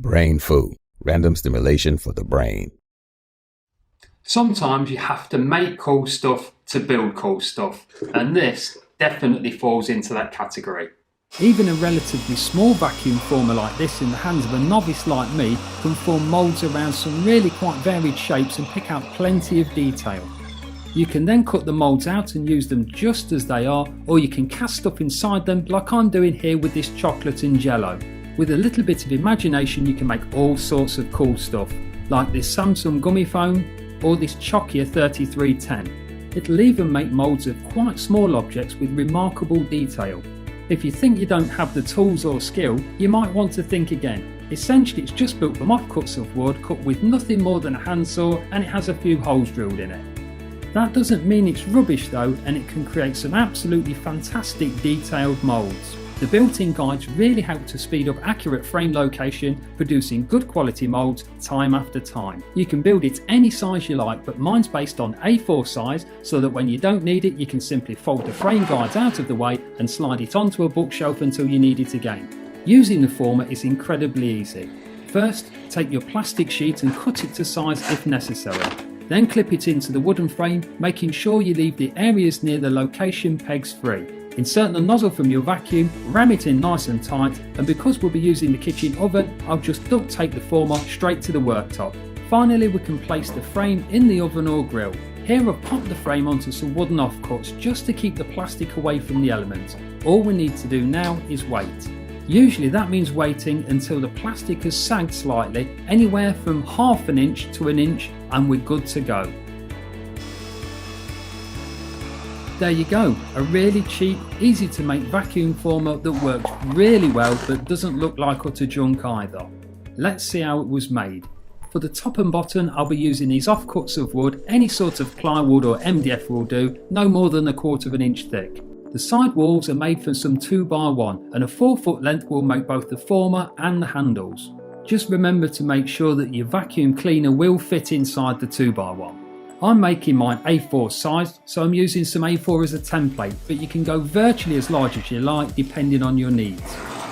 BrainFoo, random stimulation for the brain. Sometimes you have to make cool stuff to build cool stuff, and this definitely falls into that category. Even a relatively small vacuum former like this in the hands of a novice like me can form moulds around some really quite varied shapes and pick out plenty of detail. You can then cut the moulds out and use them just as they are, or you can cast stuff inside them like I'm doing here with this chocolate and jello. With a little bit of imagination you can make all sorts of cool stuff, like this Samsung gummy phone or this Chokia 3310. It'll even make moulds of quite small objects with remarkable detail. If you think you don't have the tools or skill, you might want to think again. Essentially it's just built from offcuts of wood cut with nothing more than a handsaw, and it has a few holes drilled in it. That doesn't mean it's rubbish though, and it can create some absolutely fantastic detailed moulds. The built-in guides really help to speed up accurate frame location, producing good quality moulds time after time. You can build it any size you like, but mine's based on A4 size, so that when you don't need it you can simply fold the frame guides out of the way and slide it onto a bookshelf until you need it again. Using the former is incredibly easy. First, take your plastic sheet and cut it to size if necessary. Then clip it into the wooden frame, making sure you leave the areas near the location pegs free. Insert the nozzle from your vacuum, ram it in nice and tight, and because we'll be using the kitchen oven, I'll just duct tape the former straight to the worktop. Finally we can place the frame in the oven or grill. Here I've popped the frame onto some wooden offcuts just to keep the plastic away from the elements. All we need to do now is wait. Usually that means waiting until the plastic has sagged slightly, anywhere from ½ an inch to an inch, and we're good to go. There you go, a really cheap, easy to make vacuum former that works really well but doesn't look like utter junk either. Let's see how it was made. For the top and bottom I'll be using these offcuts of wood, any sort of plywood or MDF will do, no more than ½ an inch thick. The side walls are made from some 2x1 and a 4-foot length will make both the former and the handles. Just remember to make sure that your vacuum cleaner will fit inside the 2x1. I'm making mine A4 size, so I'm using some A4 as a template, but you can go virtually as large as you like depending on your needs.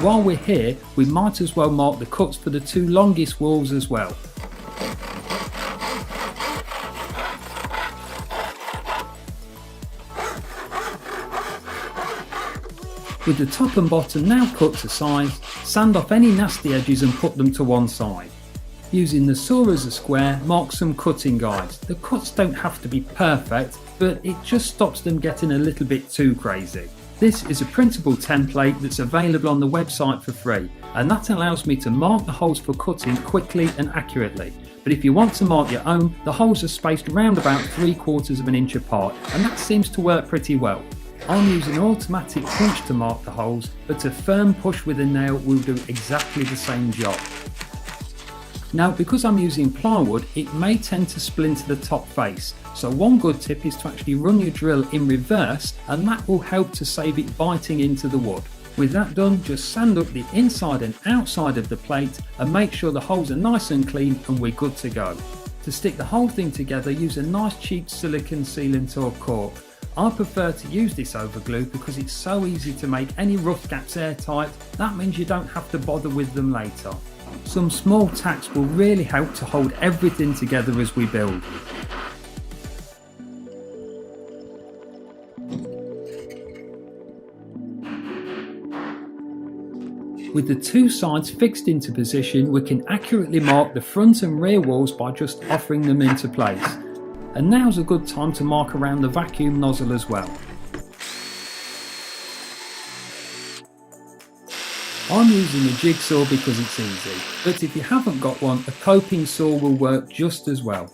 While we're here, we might as well mark the cuts for the two longest walls as well. With the top and bottom now cut to size, sand off any nasty edges and put them to one side. Using the saw as a square, mark some cutting guides. The cuts don't have to be perfect, but it just stops them getting a little bit too crazy. This is a printable template that's available on the website for free, and that allows me to mark the holes for cutting quickly and accurately. But if you want to mark your own, the holes are spaced around about 3/4 of an inch apart, and that seems to work pretty well. I'm using an automatic punch to mark the holes, but a firm push with a nail will do exactly the same job. Now because I'm using plywood, it may tend to splinter the top face, so one good tip is to actually run your drill in reverse, and that will help to save it biting into the wood. With that done, just sand up the inside and outside of the plate and make sure the holes are nice and clean and we're good to go. To stick the whole thing together, use a nice cheap silicone sealant or cork. I prefer to use this over glue because it's so easy to make any rough gaps airtight. That means you don't have to bother with them later. Some small tacks will really help to hold everything together as we build. With the two sides fixed into position, we can accurately mark the front and rear walls by just offering them into place. And now's a good time to mark around the vacuum nozzle as well. I'm using a jigsaw because it's easy, but if you haven't got one, a coping saw will work just as well.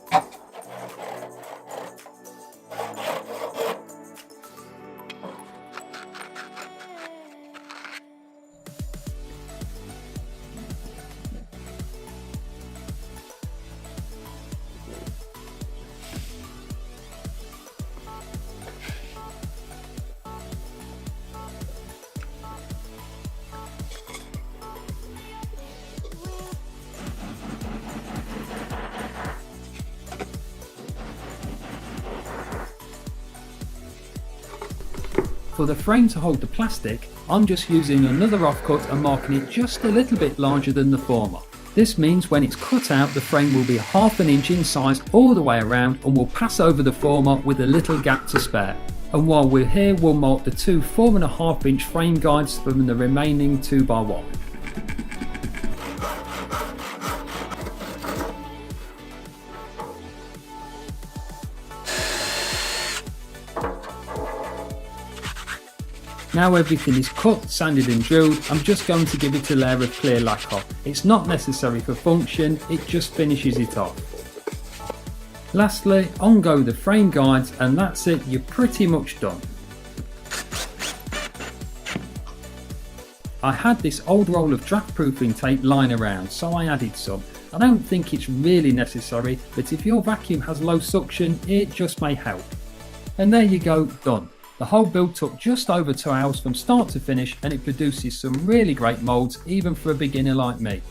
For the frame to hold the plastic, I'm just using another offcut and marking it just a little bit larger than the former. This means when it's cut out, the frame will be 1/2 inch in size all the way around and will pass over the former with a little gap to spare. And while we're here, we'll mark the two 4.5 inch frame guides from the remaining 2x1. Now everything is cut, sanded and drilled, I'm just going to give it a layer of clear lacquer. It's not necessary for function, it just finishes it off. Lastly, on go the frame guides, and that's it, you're pretty much done. I had this old roll of draft proofing tape lying around, so I added some. I don't think it's really necessary, but if your vacuum has low suction, it just may help. And there you go, done. The whole build took just over 2 hours from start to finish, and it produces some really great moulds even for a beginner like me.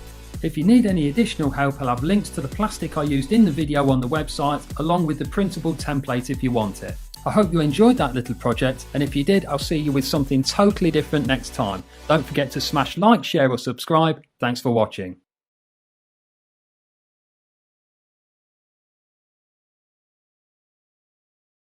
If you need any additional help, I'll have links to the plastic I used in the video on the website, along with the printable template if you want it. I hope you enjoyed that little project, and if you did, I'll see you with something totally different next time. Don't forget to smash like, share or subscribe. Thanks for watching.